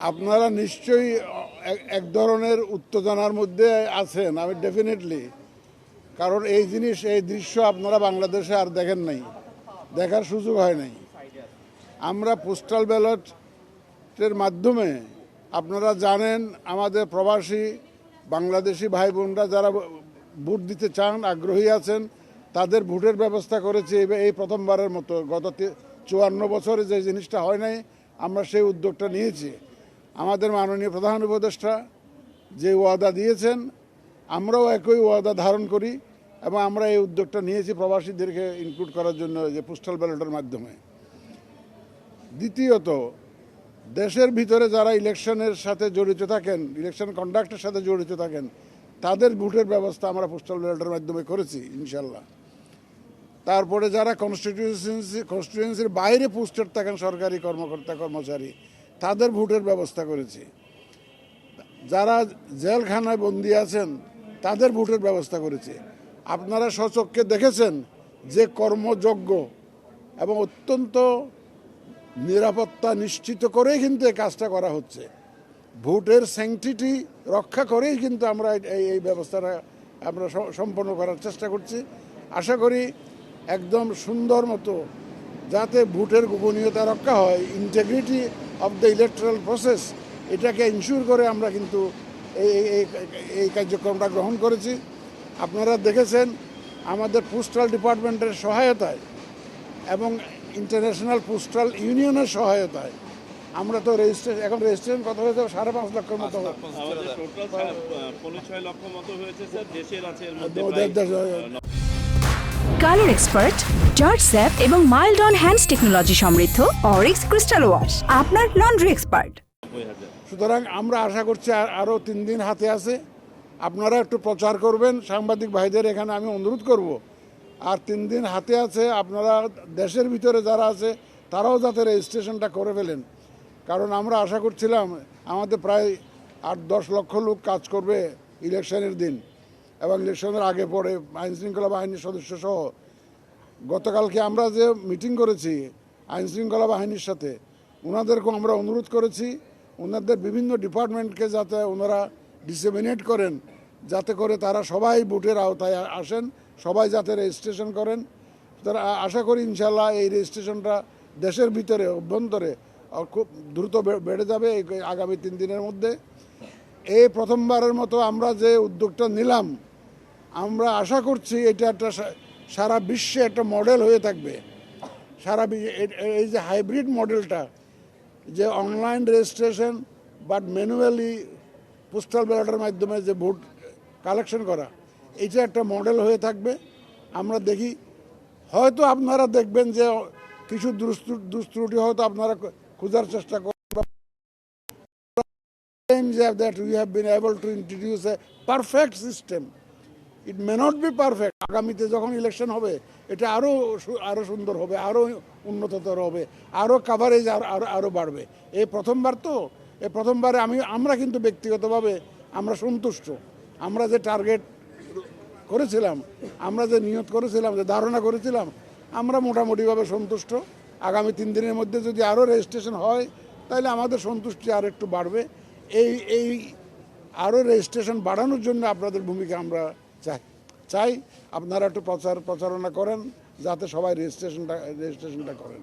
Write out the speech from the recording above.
আপনারা নিশ্চয়ই এক ধরনের উত্তেজনার মধ্যে আছেন, আমি ডেফিনেটলি, কারণ এই দৃশ্য আপনারা বাংলাদেশে আর দেখেন নাই, দেখার সুযোগ হয় নাই। আমরা পোস্টাল ব্যালটের মাধ্যমে, আপনারা জানেন, আমাদের প্রবাসী বাংলাদেশি ভাই বোনরা যারা ভোট দিতে চান, আগ্রহী আছেন, তাদের ভোটের ব্যবস্থা করেছি এই প্রথমবারের মতো। গত 54 বছরে যে জিনিসটা হয় নাই, আমরা সেই উদ্যোগটা নিয়েছি। আমাদের মাননীয় প্রধান উপদেষ্টা যে ওয়াদা দিয়েছেন, আমরাও একই ওয়াদা ধারণ করি এবং আমরা এই উদ্যোগটা নিয়েছি প্রবাসীদেরকে ইনক্লুড করার জন্য, যে পোস্টাল ব্যালটের মাধ্যমে। দ্বিতীয়ত, দেশের ভিতরে যারা ইলেকশনের সাথে জড়িত থাকেন, ইলেকশন কন্ডাক্টের সাথে জড়িত থাকেন, তাদের ভোটের ব্যবস্থা আমরা পোস্টাল ব্যালটের মাধ্যমে করেছি ইনশাল্লাহ। তারপরে যারা কনস্টিটিউয়েন্সির বাইরে পোস্টেড থাকেন, সরকারি কর্মকর্তা কর্মচারী, তাদের ভোটের ব্যবস্থা করেছি। যারা জেলখানায় বন্দী আছেন, তাদের ভোটের ব্যবস্থা করেছি। আপনারা স্বচক্ষে দেখেছেন যে কর্মযোগ্য এবং অত্যন্ত নিরাপত্তা নিশ্চিত করেই কিন্তু এই কাজটা করা হচ্ছে। ভোটের স্যাংটিটি রক্ষা করেই কিন্তু আমরা এই ব্যবস্থাটা আমরা সম্পন্ন করার চেষ্টা করছি। আশা করি একদম সুন্দর মতো যাতে ভোটের গোপনীয়তা রক্ষা হয়, integrity of the electoral process, এটাকে ইনশিওর করে আমরা কিন্তু এই কার্যক্রমটা গ্রহণ করেছি। আপনারা দেখেছেন আমাদের পোস্টাল ডিপার্টমেন্টের সহায়তায় এবং ইন্টারন্যাশনাল পোস্টাল ইউনিয়নের সহায়তায় আমরা তো এখন রেজিস্ট্রেশন কত হয়েছে? 5.5 লক্ষের মতো। কালার এক্সপার্ট, জর্জ স্যাপ এবং মাইল্ড অন হ্যান্ডস টেকনোলজি সমৃদ্ধ অরিক্স ক্রিস্টাল ওয়াশ আপনার লন্ড্রি এক্সপার্ট। সুতরাং আমরা আশা করছি আরও 3 দিন হাতে আছে, আপনারা একটু প্রচার করবেন। সাংবাদিক ভাইদের এখানে আমি অনুরোধ করব, আর 3 দিন হাতে আছে, আপনারা দেশের ভিতরে যারা আছে তারাও যাতে রেজিস্ট্রেশনটা করে ফেলেন। কারণ আমরা আশা করছিলাম আমাদের প্রায় 8-10 লক্ষ লোক কাজ করবে ইলেকশনের দিন এবং ইলেকশনের আগে পরে, আইনশৃঙ্খলা বাহিনীর সদস্য সহ। গতকালকে আমরা যে মিটিং করেছি আইনশৃঙ্খলা বাহিনীর সাথে, ওনাদেরকেও আমরা অনুরোধ করেছি ওনাদের বিভিন্ন ডিপার্টমেন্টকে যাতে ওনারা ডিসেমিনেট করেন, যাতে করে তারা সবাই ভোটের আওতায় আসেন, সবাই যাতে রেজিস্ট্রেশন করেন। তারা আশা করি ইনশাল্লাহ এই রেজিস্ট্রেশনটা দেশের ভিতরে অভ্যন্তরে খুব দ্রুত বেড়ে যাবে আগামী 3 দিনের মধ্যে। এই প্রথমবারের মতো আমরা যে উদ্যোগটা নিলাম, আমরা আশা করছি এটা একটা সারা বিশ্বে একটা মডেল হয়ে থাকবে। এই যে হাইব্রিড মডেলটা, যে online registration but manually postal ব্যালটের মাধ্যমে যে ভোট কালেকশন করা, এটা একটা মডেল হয়ে থাকবে। আমরা দেখি, হয়তো আপনারা দেখবেন যে কিছু দুষ্ত্রুটি হয়তো আপনারা খোঁজার চেষ্টা করবেন। That we have been able to introduce a perfect system. It may not be perfect. আগামীতে যখন ইলেকশন হবে এটা আরো সুন্দর হবে, আরো উন্নততর হবে, আরো কাভারেজ আরো বাড়বে। এই প্রথমবারে আমরা কিন্তু ব্যক্তিগতভাবে আমরা সন্তুষ্ট। আমরা যে টার্গেট করেছিলাম, আমরা যে নিয়ত করেছিলাম, যে ধারণা করেছিলাম, আমরা মোটামুটিভাবে সন্তুষ্ট। আগামী 3 দিনের মধ্যে যদি আরও রেজিস্ট্রেশন হয়, তাহলে আমাদের সন্তুষ্টি আর একটু বাড়বে। এই আরও রেজিস্ট্রেশন বাড়ানোর জন্য আপনাদের ভূমিকা আমরা চাই। আপনারা একটু প্রচারণা করেন যাতে সবাই রেজিস্ট্রেশনটা করেন।